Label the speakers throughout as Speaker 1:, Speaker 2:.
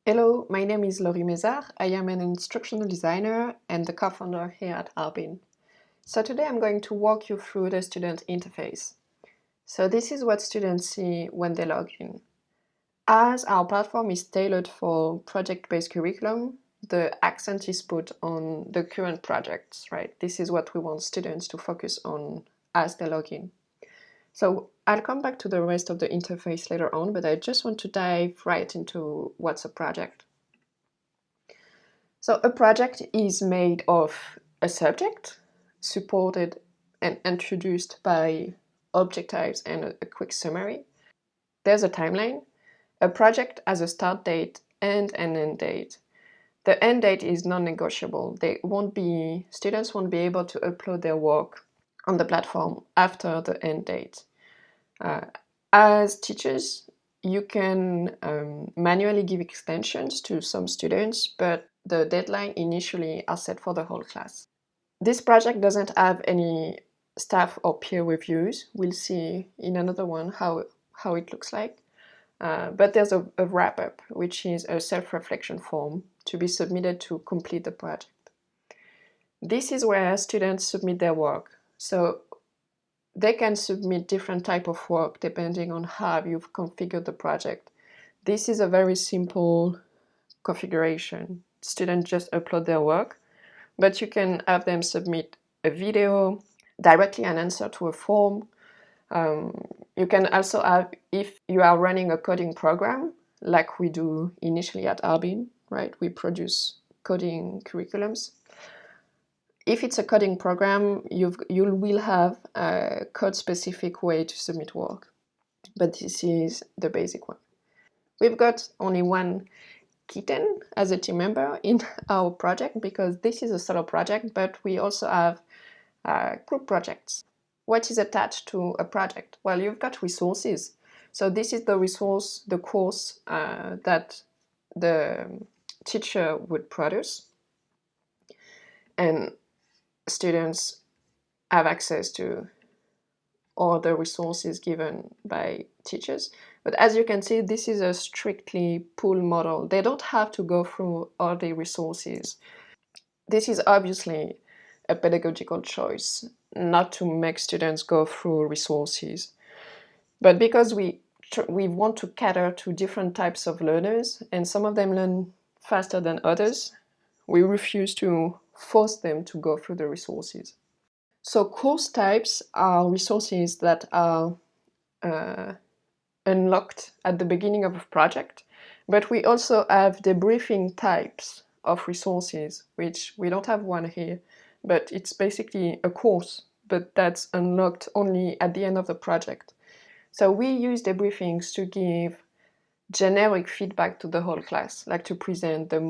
Speaker 1: Hello, my name is Laurie. I am an instructional designer and the co-founder here at RbeanLMS. So today I'm going to walk you through the student interface. So this is what students see when they log in. As our platform is tailored for project-based curriculum, the accent is put on the current projects, right? This is what we want students to focus on as they log in. So I'll come back to the rest of the interface later on, but I just want to dive right into what's a project. So a project is made of a subject, supported and introduced by objectives and a quick summary. There's a timeline. A project has a start date and an end date. The end date is non-negotiable. Students won't be able to upload their work on the platform after the end date. As teachers, you can manually give extensions to some students, but the deadline initially are set for the whole class. This project doesn't have any staff or peer reviews. We'll see in another one how it looks like. But there's a wrap-up, which is a self-reflection form to be submitted to complete the project. This is where students submit their work. So they can submit different type of work depending on how you've configured the project. This is a very simple configuration. Students just upload their work, but you can have them submit a video, directly an answer to a form. You can also have, if you are running a coding program, like we do initially at RbeanLMS, right? We produce coding curriculums. If it's a coding program, you will have a code-specific way to submit work, but this is the basic one. We've got only one kitten as a team member in our project because this is a solo project, but we also have group projects. What is attached to a project? Well, you've got resources. So this is the resource, the course that the teacher would produce. And students have access to all the resources given by teachers. But as you can see, this is a strictly pool model. They don't have to go through all the resources. This is obviously a pedagogical choice, not to make students go through resources. But because we want to cater to different types of learners, and some of them learn faster than others, we refuse to force them to go through the resources. So course types are resources that are unlocked at the beginning of a project, but we also have debriefing types of resources, which we don't have one here, but it's basically a course, but that's unlocked only at the end of the project. So we use debriefings to give generic feedback to the whole class, like to present the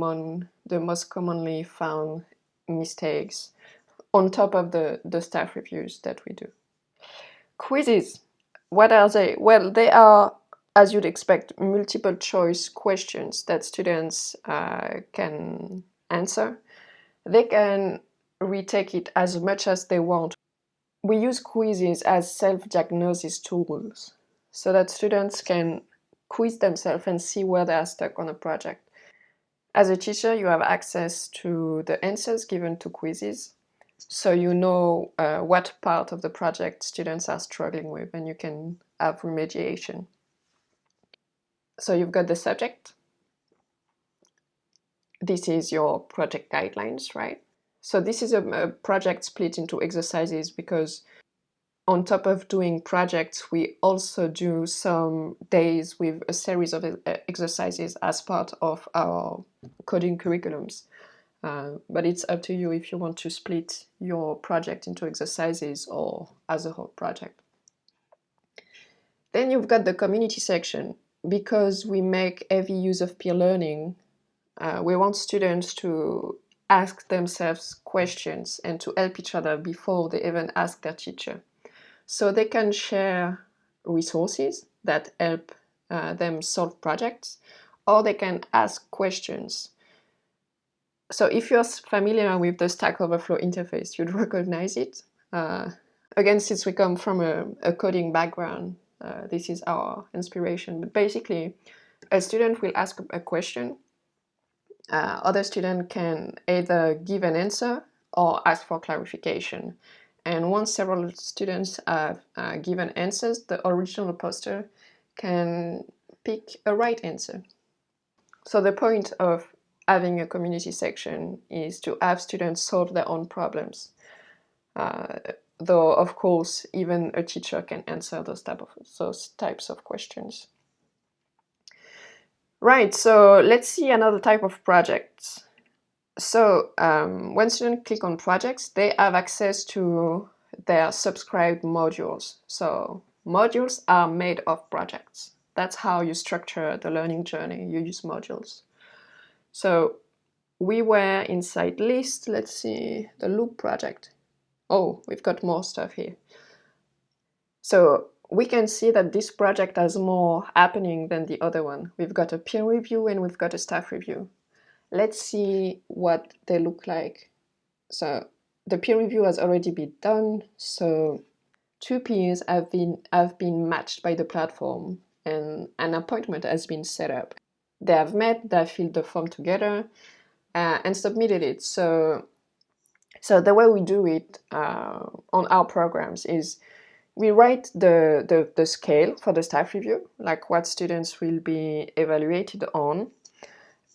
Speaker 1: most commonly found mistakes on top of the staff reviews that we do. Quizzes, what are they? Well, they are, as you'd expect, multiple choice questions that students can answer. They can retake it as much as they want. We use quizzes as self-diagnosis tools so that students can quiz themselves and see where they are stuck on a project. As a teacher, you have access to the answers given to quizzes, so you know what part of the project students are struggling with, and you can have remediation. So you've got the subject. This is your project guidelines, right? So this is a project split into exercises because on top of doing projects, we also do some days with a series of exercises as part of our coding curriculums. But it's up to you if you want to split your project into exercises or as a whole project. Then you've got the community section. Because we make heavy use of peer learning, we want students to ask themselves questions and to help each other before they even ask their teacher. So they can share resources that help them solve projects, or they can ask questions. So if you're familiar with the Stack Overflow interface, you'd recognize it. Again, since we come from a coding background, this is our inspiration. But basically, a student will ask a question, Other students can either give an answer or ask for clarification. And once several students have given answers, the original poster can pick a right answer. So the point of having a community section is to have students solve their own problems. Though, of course, even a teacher can answer those types of questions. Right, so let's see another type of projects. So when students click on projects, they have access to their subscribed modules. So modules are made of projects. That's how you structure the learning journey. You use modules. So we were inside list. Let's see the loop project. Oh, we've got more stuff here. So we can see that this project has more happening than the other one. We've got a peer review and we've got a staff review. Let's see what they look like. So the peer review has already been done. So 2 peers have been matched by the platform and an appointment has been set up. They have met, they have filled the form together and submitted it. So the way we do it on our programs is we write the scale for the staff review, like what students will be evaluated on.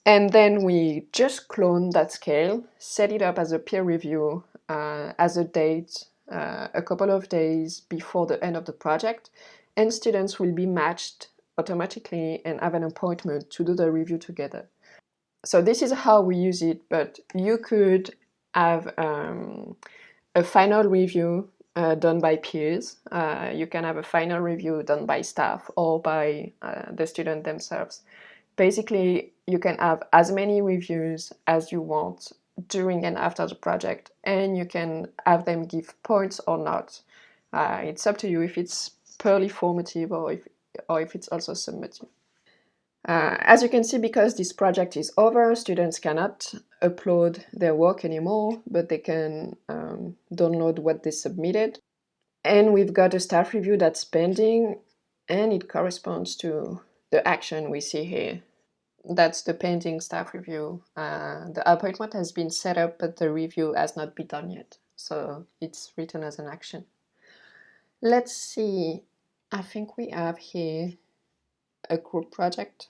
Speaker 1: And then we just clone that scale, set it up as a peer review as a date a couple of days before the end of the project, and students will be matched automatically and have an appointment to do the review together. So this is how we use it, but you could have a final review done by peers. You can have a final review done by staff or by the student themselves. Basically, you can have as many reviews as you want during and after the project, and you can have them give points or not. It's up to you if it's purely formative or if it's also summative. As you can see, because this project is over, students cannot upload their work anymore, but they can download what they submitted. And we've got a staff review that's pending, and it corresponds to the action we see here. That's the pending staff review. The appointment has been set up, but the review has not been done yet. So it's written as an action. Let's see. I think we have here a group project.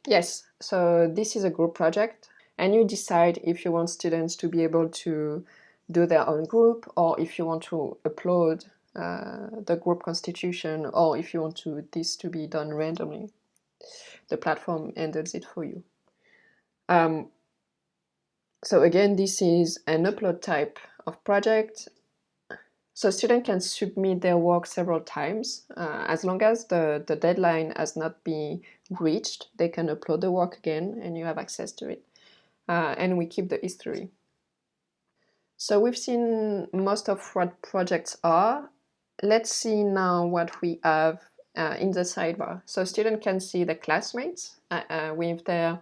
Speaker 1: Yes, so this is a group project, and you decide if you want students to be able to do their own group, or if you want to upload the group constitution, or if you want this to be done randomly. The platform handles it for you. So again, this is an upload type of project. So students can submit their work several times. As long as the deadline has not been reached, they can upload the work again and you have access to it. And we keep the history. So we've seen most of what projects are. Let's see now what we have in the sidebar. So students can see the classmates with their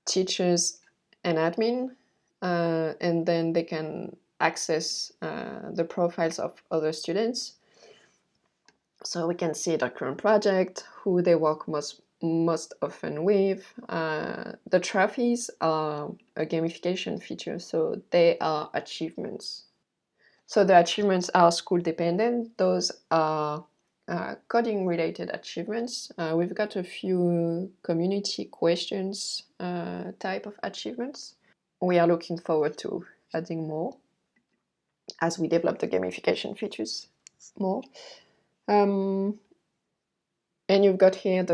Speaker 1: teachers and admin, and then they can access the profiles of other students. So we can see their current project, who they work most often with. The trophies are a gamification feature, so they are achievements. So the achievements are school dependent. Those are coding related achievements. We've got a few community questions type of achievements. We are looking forward to adding more as we develop the gamification features more. And you've got here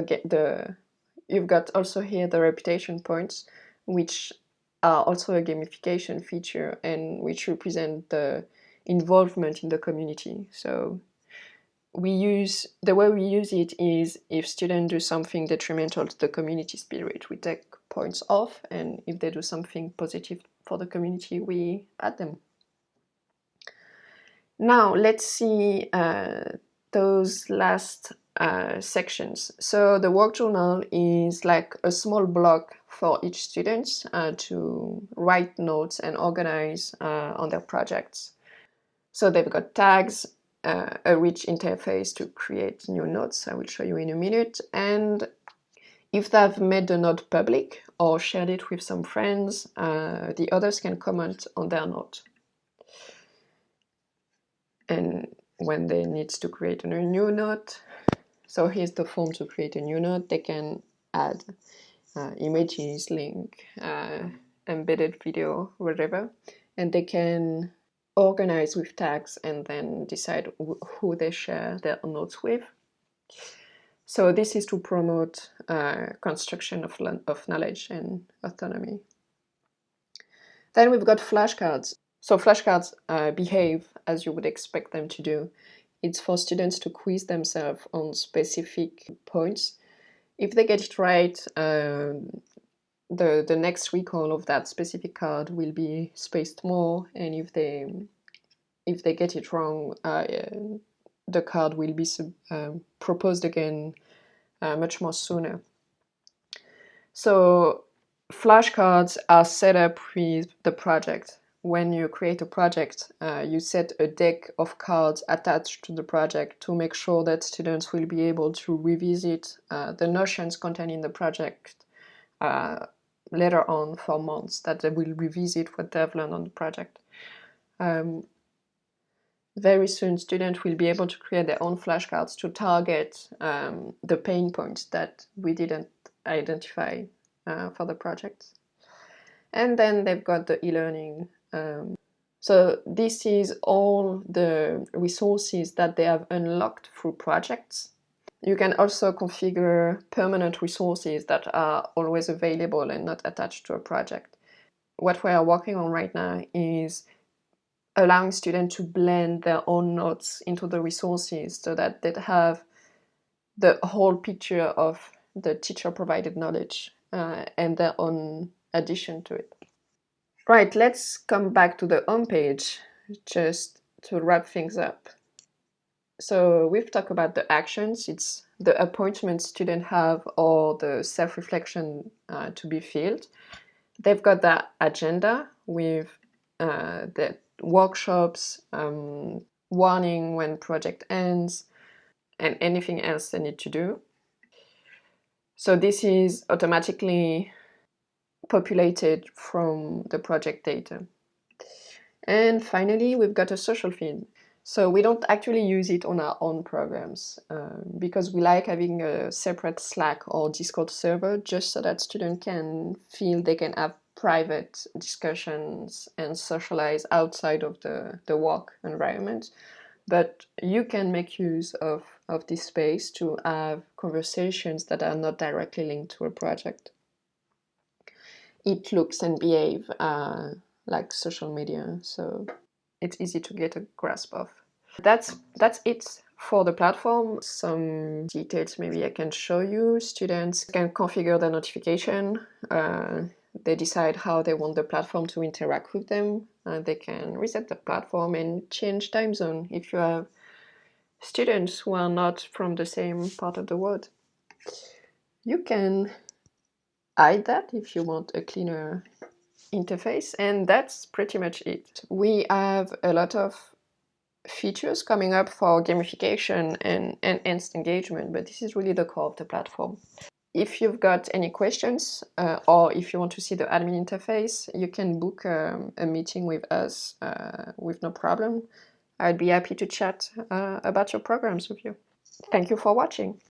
Speaker 1: you've got also here the reputation points, which are also a gamification feature and which represent the involvement in the community. So the way we use it is if students do something detrimental to the community spirit, we take points off, and if they do something positive for the community, we add them. Now let's see those last sections. So the work journal is like a small block for each student to write notes and organize on their projects. So they've got tags, a rich interface to create new notes, I will show you in a minute, and If they've made the note public or shared it with some friends, the others can comment on their note. And when they need to create a new note, so here's the form to create a new note. They can add images, link, embedded video, whatever, and they can organize with tags and then decide who they share their notes with. So this is to promote construction of knowledge and autonomy. Then we've got flashcards. So flashcards behave as you would expect them to do. It's for students to quiz themselves on specific points. If they get it right, the next recall of that specific card will be spaced more, and if they get it wrong, the card will be proposed again much more sooner. So flashcards are set up with the project. When you create a project, you set a deck of cards attached to the project to make sure that students will be able to revisit the notions contained in the project later on for months, that they will revisit what they've learned on the project. Very soon, students will be able to create their own flashcards to target the pain points that we didn't identify for the project. And then they've got the e-learning. So this is all the resources that they have unlocked through projects. You can also configure permanent resources that are always available and not attached to a project. What we are working on right now is allowing students to blend their own notes into the resources so that they have the whole picture of the teacher-provided knowledge and their own addition to it. Right, let's come back to the home page just to wrap things up. So we've talked about the actions. It's the appointments students have or the self-reflection to be filled. They've got that agenda with the workshops, warning when project ends, and anything else they need to do. So this is automatically populated from the project data. And finally, we've got a social feed. So we don't actually use it on our own programs because we like having a separate Slack or Discord server just so that students can feel they can have private discussions and socialize outside of the work environment. But you can make use of this space to have conversations that are not directly linked to a project. It looks and behave like social media, so it's easy to get a grasp of. That's it for the platform. Some details maybe I can show you. Students can configure the notification. They decide how they want the platform to interact with them. They can reset the platform and change time zone if you have students who are not from the same part of the world. You can hide that if you want a cleaner interface, and that's pretty much it. We have a lot of features coming up for gamification and enhanced engagement, but this is really the core of the platform. If you've got any questions or if you want to see the admin interface, you can book a meeting with us with no problem. I'd be happy to chat about your programs with you. Thank you for watching.